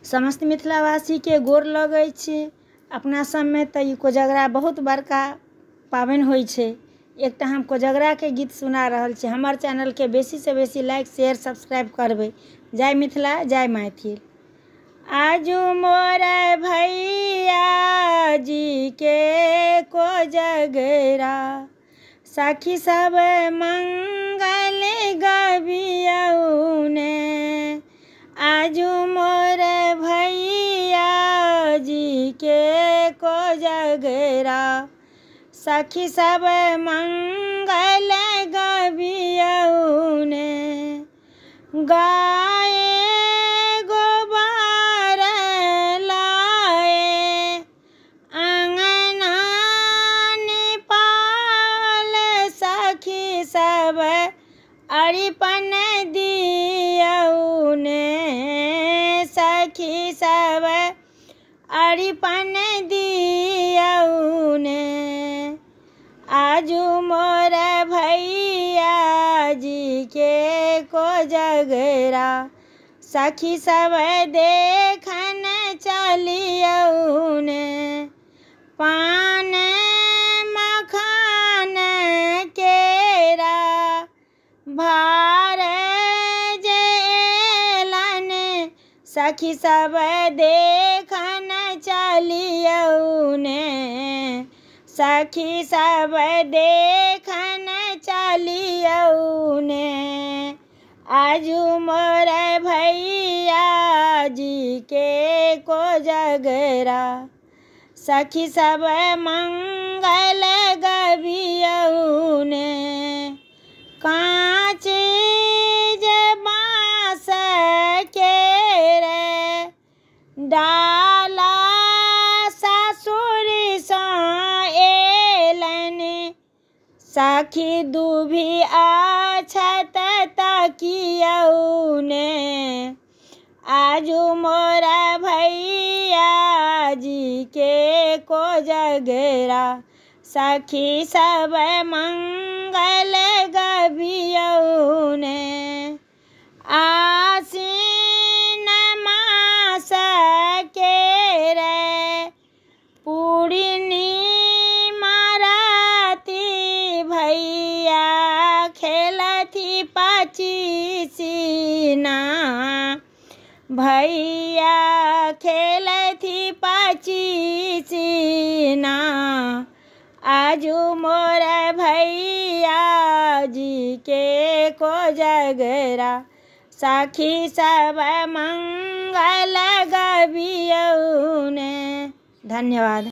समस्त मिथिलावासी के गोर लगै छी। अपना सब में तो ई कोजगरा बहुत बड़का पाबनि होइ छै। एकटा हम कोजगरा के गीत सुना रहल छी। हमर चैनल के बेसी से बेसी लाइक शेयर सब्सक्राइब करबै। जय मिथिला जय मैथिल। आजू मोर भैया जी के कोजगरा सखी सब मंगल गबियौने। आजू मोर भैया जी के कोजगरा सखी सब मंगल गबियौने। गाय गोबर लाए अंगना निपाल सखी सब अरिपन दियौने। सखी सब अरिपन दियौने। आजू मोर भैया जी के कोजगरा सखी सब देखन चलियौने। पान मखान केरा भार जेलन सखी सब देखन चलियौने। सखी सब देखन चलियौने। आजू मोर भैया जी के कोजगरा सखी सब मंगल गबियौने। कांच बाँस केरे डाला ससुर सँ एलन सखी दुभी अछत तकियौने। आजू मोर भैया जी के कोजगरा सखी सब मंगल गबियौने। आसीन मास केरे पूर्णिमा राति भैया खेलथी पचीसीना। भैया खेलथी पचीसीना। आजू मोर भैया जी के कोजगरा सखी सब मंगल गबियौने। धन्यवाद।